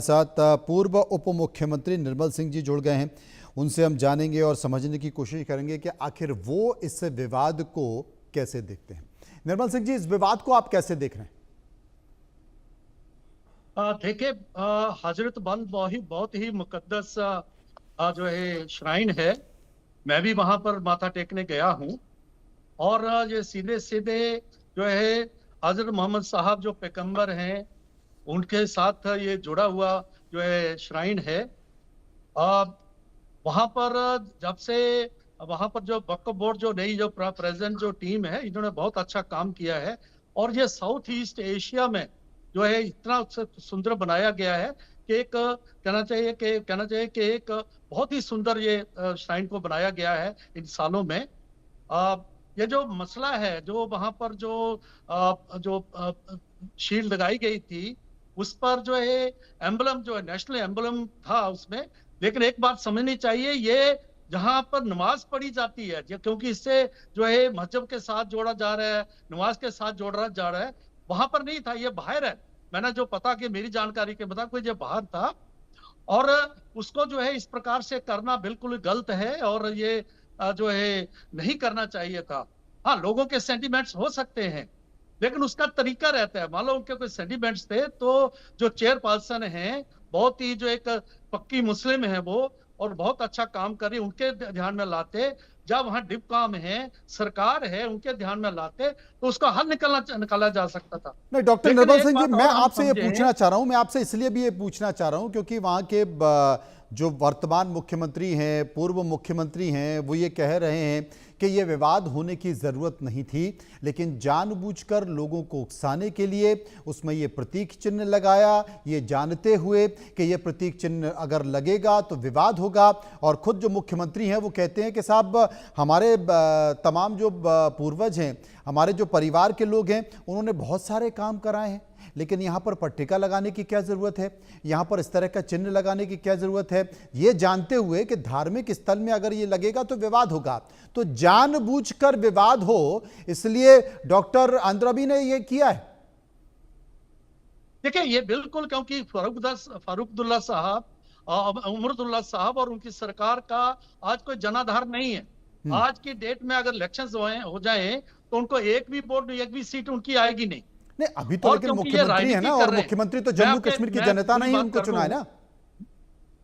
साथ पूर्व उप मुख्यमंत्री निर्मल सिंह जी जुड़ गए हैं। उनसे हम जानेंगे और समझने की कोशिश करेंगे कि आखिर वो इस विवाद को कैसे देखते हैं। निर्मल सिंह जी, इस विवाद को आप कैसे देख रहे हैं? देखिए, हजरत बल बहुत ही मुकद्दस जो है श्राइन है। मैं भी वहां पर माथा टेकने गया हूँ। और ये सीधे सीधे जो है हजरत मोहम्मद साहब जो पैगंबर हैं उनके साथ ये जुड़ा हुआ जो है श्राइन है। आ, वहां पर जब से वहां पर जो वक्फ बोर्ड जो नई जो प्रेजेंट जो टीम है इन्होंने बहुत अच्छा काम किया है। और ये साउथ ईस्ट एशिया में जो है इतना सुंदर बनाया गया है कि एक कहना चाहिए कि एक बहुत ही सुंदर ये श्राइन को बनाया गया है इन सालों में। ये जो मसला है जो वहां पर जो शील्ड लगाई गई थी उस पर जो है एम्बलम जो है नेशनल एम्बलम था उसमें। लेकिन एक बात समझनी चाहिए, ये जहां पर नमाज पढ़ी जाती है क्योंकि इससे जो है मस्जिद के साथ जोड़ा जा रहा है, नमाज के साथ जोड़ा जा रहा है, वहां पर नहीं था, ये बाहर है। मैंने जो पता कि मेरी जानकारी के मुताबिक कोई ये बाहर था और उसको जो है इस प्रकार से करना बिल्कुल गलत है और ये जो है नहीं करना चाहिए था। हाँ, लोगों के सेंटिमेंट्स हो सकते हैं लेकिन उसका तरीका रहता है। मान लो उनके कोई सेंटिमेंट्स थे तो जो चेयरपर्सन हैं बहुत ही जो एक पक्की मुस्लिम है वो और बहुत अच्छा काम कर रही, उनके ध्यान में लाते। जब वहां डिप काम है, सरकार है, उनके ध्यान में लाते तो उसका हल निकाला जा सकता था। नहीं, डॉक्टर लेकिन निर्मल एक सिंह जी, बात मैं और हम आपसे ये समझे, पूछना चाह रहा हूं, मैं आपसे इसलिए भी ये पूछना चाह रहा हूं क्योंकि वहां के जो वर्तमान मुख्यमंत्री हैं, पूर्व मुख्यमंत्री हैं, वो ये कह रहे हैं कि ये विवाद होने की ज़रूरत नहीं थी, लेकिन जानबूझकर लोगों को उकसाने के लिए उसमें ये प्रतीक चिन्ह लगाया, ये जानते हुए कि ये प्रतीक चिन्ह अगर लगेगा तो विवाद होगा। और खुद जो मुख्यमंत्री हैं वो कहते हैं कि साहब, हमारे तमाम जो पूर्वज हैं, हमारे जो परिवार के लोग हैं, उन्होंने बहुत सारे काम कराए हैं, लेकिन यहाँ पर पट्टिका लगाने की क्या ज़रूरत है, यहाँ पर इस तरह का चिन्ह लगाने की क्या ज़रूरत है, ये जानते हुए कि धार्मिक स्थल में अगर ये लगेगा तो विवाद होगा। तो जानबूझकर विवाद हो इसलिए डॉक्टर अंद्रबी ने ये किया है। देखिए ये बिल्कुल, क्योंकि फारूकदुल्ला साहब, उमरदुल्ला साहब और उनकी सरकार का आज कोई जनाधार नहीं है। आज की डेट में अगर इलेक्शंस हो जाए तो उनको एक भी वोट, एक भी सीट उनकी आएगी नहीं। नहीं, अभी तो और लेकिन क्योंकि ये मुख्यमंत्री है राजनीति ना, कर और रहे हैं, मुख्यमंत्री तो जम्मू कश्मीर की जनता ने ही उनको चुना है ना।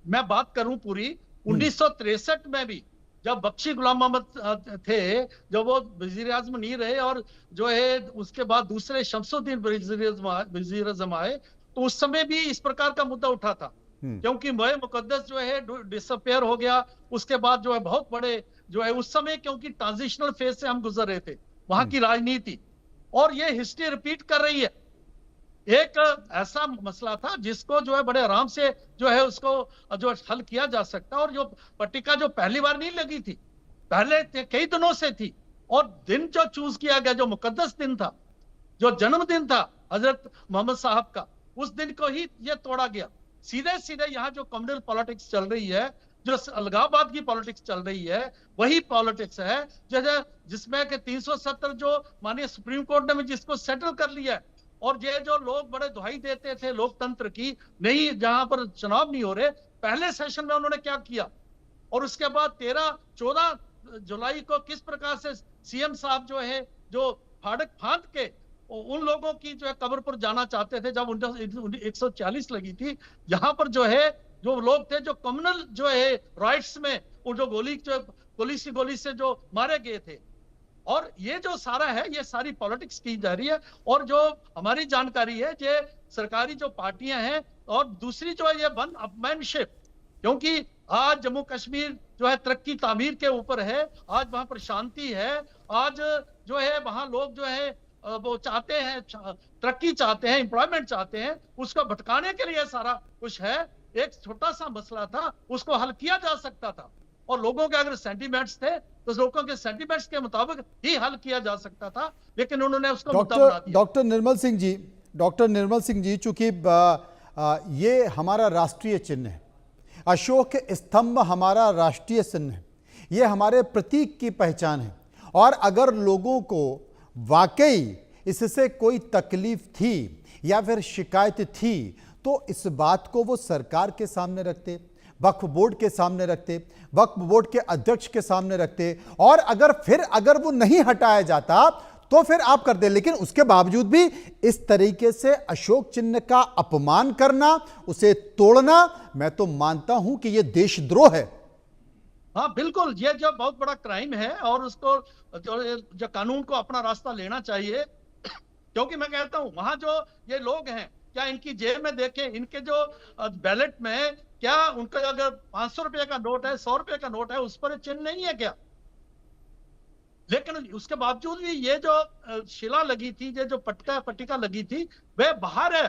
मैं बात करूं पूरी 1963 में भी जब बख्शी गुलाम मोहम्मद थे, जब वो वजीर आजम नहीं रहे और जो है उसके बाद दूसरे शमसुद्दीन वजीर आजम आए, तो उस समय भी इस प्रकार का मुद्दा उठा था क्योंकि मोए मुकद्दस जो है डिसअपेयर हो गया। उसके बाद जो है बहुत बड़े जो है उस समय, क्योंकि ट्रांजिशनल फेज से हम गुजर रहे थे, वहां की राजनीति और ये हिस्ट्री रिपीट कर रही है। एक ऐसा मसला था जिसको जो है बड़े आराम से जो है उसको जो हल किया जा सकता। और जो पट्टिका जो पहली बार नहीं लगी थी, पहले कई दिनों से थी। और दिन जो चूज किया गया, जो मुकद्दस दिन था, जो जन्मदिन था हजरत मोहम्मद साहब का, उस दिन को ही ये तोड़ा गया। सीधे सीधे यहाँ जो कम्युनल पॉलिटिक्स चल रही है, जो अलगाववाद की पॉलिटिक्स चल रही है, वही पॉलिटिक्स है जिसमें कि 370 जो माननीय सुप्रीम कोर्ट ने जिसको सेटल कर लिया है। और ये जो लोग बड़े दुहाई देते थे लोकतंत्र की, नहीं जहां पर चुनाव नहीं हो रहे, पहले सेशन में उन्होंने क्या किया और उसके बाद 13-14 जुलाई को किस प्रकार से सीएम साहब जो है जो फाड़क फांद के उन लोगों की जो है कब्र पर जाना चाहते थे जब 140 लगी थी। यहाँ पर जो है जो लोग थे जो कम्युनल जो है राइट्स में वो जो गोली से जो मारे गए थे। और ये जो सारा है, ये सारी पॉलिटिक्स की जा रही है। और जो हमारी जानकारी है, ये सरकारी जो पार्टियां हैं और दूसरी जो है ये वन अपमैनशिप, क्योंकि आज जम्मू कश्मीर जो है तरक्की तामीर के ऊपर है, आज वहां पर शांति है, आज जो है वहां लोग जो है वो चाहते हैं, तरक्की चाहते हैं, एम्प्लॉयमेंट चाहते हैं, उसको भटकाने के लिए सारा कुछ है। एक छोटा सा मसला था, उसको हल किया जा सकता था और लोगों के अगर सेंटिमेंट्स थे तो लोगों के सेंटिमेंट्स के मुताबिक ही हल किया जा सकता था, लेकिन उन्होंने उसको मुद्दा बना दिया। डॉक्टर निर्मल सिंह जी, चूंकि ये हमारा राष्ट्रीय चिन्ह है, अशोक स्तंभ हमारा राष्ट्रीय चिन्ह है, ये हमारे प्रतीक की पहचान है। और अगर लोगों को वाकई इससे कोई तकलीफ थी या फिर शिकायत थी तो इस बात को वो सरकार के सामने रखते, वक्फ बोर्ड के सामने रखते, वक्फ बोर्ड के अध्यक्ष के सामने रखते, और अगर वो नहीं हटाया जाता तो फिर आप कर दे। लेकिन उसके बावजूद भी इस तरीके से अशोक चिन्ह का अपमान करना, उसे तोड़ना, मैं तो मानता हूं कि यह देशद्रोह है। हाँ बिल्कुल, ये जो बहुत बड़ा क्राइम है और उसको जो कानून को अपना रास्ता लेना चाहिए। क्योंकि मैं कहता हूं वहां जो ये लोग हैं, क्या इनकी जेब में देखें, इनके जो बैलेट में क्या उनका अगर 500 रुपए का नोट है, 100 रुपए का नोट है, उस पर चिन्ह नहीं है क्या? लेकिन उसके बावजूद भी ये जो शिला लगी थी, ये जो पट्टिका लगी थी, वह बाहर है,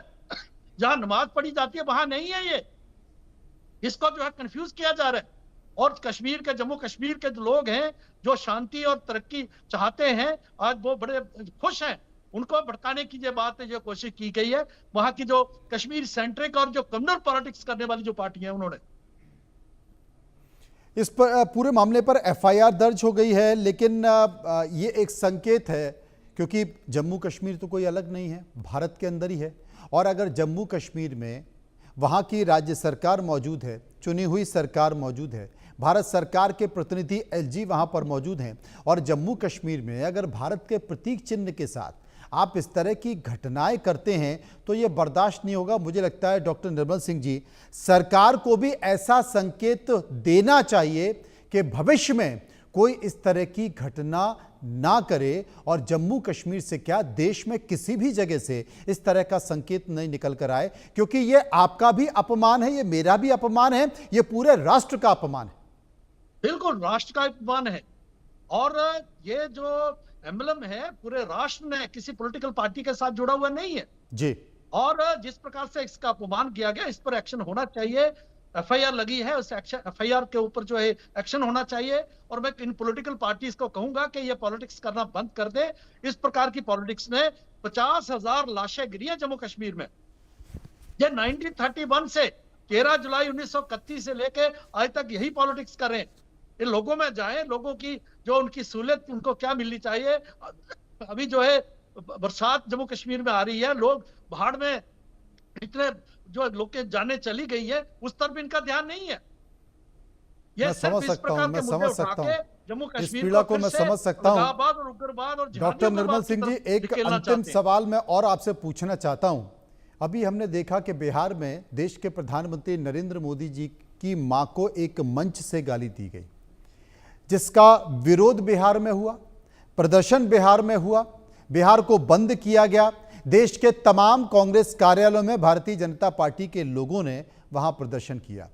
जहां नमाज पढ़ी जाती है वहां नहीं है। ये इसको जो है कंफ्यूज किया जा रहा है। और कश्मीर के, जम्मू कश्मीर के जो लोग हैं जो शांति और तरक्की चाहते हैं, आज वो बड़े खुश हैं। उनको भड़काने की जो बात है, जो कोशिश की गई है, वहां की जो कश्मीर सेंट्रिक और जो कम्युनल पॉलिटिक्स करने वाली जो पार्टियां हैं, उन्होंने इस पर पूरे मामले पर एफआईआर दर्ज हो गई है। लेकिन ये एक संकेत है, क्योंकि जम्मू कश्मीर तो कोई अलग नहीं है, भारत के अंदर ही है। और अगर जम्मू कश्मीर में वहाँ की राज्य सरकार मौजूद है, चुनी हुई सरकार मौजूद है, भारत सरकार के प्रतिनिधि एलजी वहाँ पर मौजूद हैं, और जम्मू कश्मीर में अगर भारत के प्रतीक चिन्ह के साथ आप इस तरह की घटनाएं करते हैं तो ये बर्दाश्त नहीं होगा। मुझे लगता है डॉक्टर निर्मल सिंह जी, सरकार को भी ऐसा संकेत देना चाहिए कि भविष्य में कोई इस तरह की घटना ना करे, और जम्मू कश्मीर से क्या देश में किसी भी जगह से इस तरह का संकेत नहीं निकल कर आए, क्योंकि ये आपका भी अपमान है, ये मेरा भी अपमान है, ये पूरे राष्ट्र का अपमान है। बिल्कुल राष्ट्र का अपमान है। और ये जो एम्बलम है पूरे राष्ट्र में किसी पॉलिटिकल पार्टी के साथ जुड़ा हुआ नहीं है जी। और जिस प्रकार से इसका अपमान किया गया, इस पर एक्शन होना चाहिए। एफआईआर लगी है, उस एफआईआर के ऊपर जो है एक्शन होना चाहिए। और मैं इन पॉलिटिकल पार्टीज को कहूंगा कि ये पॉलिटिक्स करना बंद कर दे। इस प्रकार की पॉलिटिक्स में 50,000 लाशें गिरी हैं जम्मू कश्मीर में। ये 1931 से 13 जुलाई 1931 से लेके आज तक यही पॉलिटिक्स कर रहे हैं। इन लोगों में जाए, लोगों की जो उनकी सहूलियत उनको क्या मिलनी चाहिए। अभी जो है बरसात जम्मू कश्मीर में आ रही है, लोग बाढ़ में इतने जो लोग के जाने चली गई है, उस तरफ भी इनका ध्यान नहीं है। मैं समझ सकता हूं, मैं समझ सकता हूं जम्मू इस कश्मीर पीड़ा को मैं समझ सकता हूं। और उग्रवाद और डॉक्टर निर्मल सिंह जी, एक अंतिम सवाल मैं और आपसे पूछना चाहता हूं। अभी हमने देखा कि बिहार में देश के प्रधानमंत्री नरेंद्र मोदी जी की मां को एक मंच से गाली दी गई, जिसका विरोध बिहार में हुआ, प्रदर्शन बिहार में हुआ, बिहार को बंद किया गया। देश के तमाम कांग्रेस कार्यालयों में भारतीय जनता पार्टी के लोगों ने वहां प्रदर्शन किया।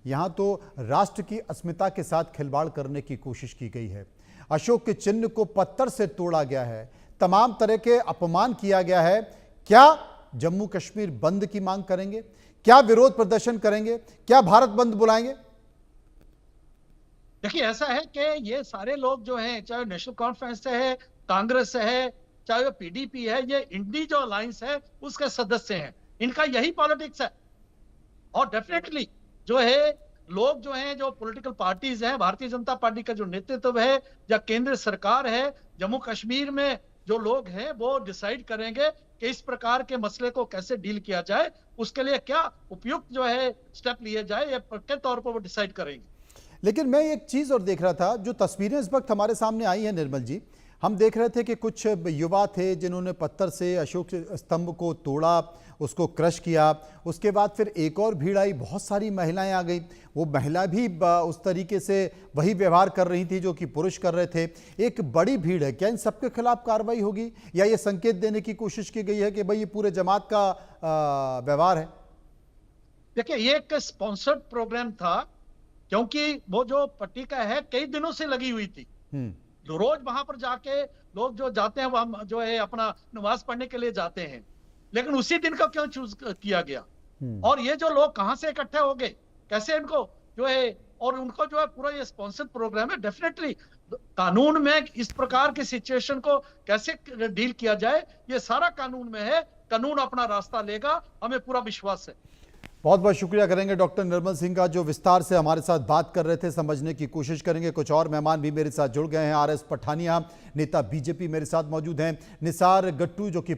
यहां तो राष्ट्र की अस्मिता के साथ खिलवाड़ करने की कोशिश की गई है। अशोक के चिन्ह को पत्थर से तोड़ा गया है, तमाम तरह के अपमान किया गया है। क्या जम्मू कश्मीर बंद की मांग करेंगे? क्या विरोध प्रदर्शन करेंगे? क्या भारत बंद बुलाएंगे? देखिए ऐसा है कि ये सारे लोग जो हैं, चाहे नेशनल कॉन्फ्रेंस से है, कांग्रेस से है, चाहे वो पीडीपी है, ये इंडी जो अलायंस है उसके सदस्य हैं। इनका यही पॉलिटिक्स है। और डेफिनेटली जो है लोग जो हैं, जो पॉलिटिकल पार्टीज हैं, भारतीय जनता पार्टी का जो नेतृत्व है या केंद्र सरकार है, जम्मू कश्मीर में जो लोग हैं वो डिसाइड करेंगे कि इस प्रकार के मसले को कैसे डील किया जाए, उसके लिए क्या उपयुक्त जो है स्टेप लिए जाए, ये पक्के तौर पर वो डिसाइड करेंगे। लेकिन मैं एक चीज और देख रहा था, जो तस्वीरें इस वक्त हमारे सामने आई हैं निर्मल जी, हम देख रहे थे कि कुछ युवा थे जिन्होंने पत्थर से अशोक स्तंभ को तोड़ा, उसको क्रश किया। उसके बाद फिर एक और भीड़ आई, बहुत सारी महिलाएं आ गई। वो महिला भी उस तरीके से वही व्यवहार कर रही थी जो कि पुरुष कर रहे थे। एक बड़ी भीड़ है, क्या इन सबके खिलाफ कार्रवाई होगी, या ये संकेत देने की कोशिश की गई है कि भाई ये पूरे जमात का व्यवहार है? देखिए ये एक स्पॉन्सर्ड प्रोग्राम था, क्योंकि वो जो पट्टिका है कई दिनों से लगी हुई थी। रोज वहां पर जाके लोग जो जाते हैं वहां जो है अपना नमाज पढ़ने के लिए जाते हैं, लेकिन उसी दिन का क्यों चूज किया गया? और ये जो लोग कहां से इकट्ठे हो गए, कैसे इनको जो है, और उनको जो है पूरा ये स्पॉन्सर्ड प्रोग्राम है। डेफिनेटली कानून में इस प्रकार की सिचुएशन को कैसे डील किया जाए, ये सारा कानून में है। कानून अपना रास्ता लेगा, हमें पूरा विश्वास है। बहुत बहुत शुक्रिया करेंगे डॉक्टर निर्मल सिंह का, जो विस्तार से हमारे साथ बात कर रहे थे, समझने की कोशिश करेंगे। कुछ और मेहमान भी मेरे साथ जुड़ गए हैं। आरएस पठानिया, नेता बीजेपी मेरे साथ मौजूद हैं। निसार गट्टू जो कि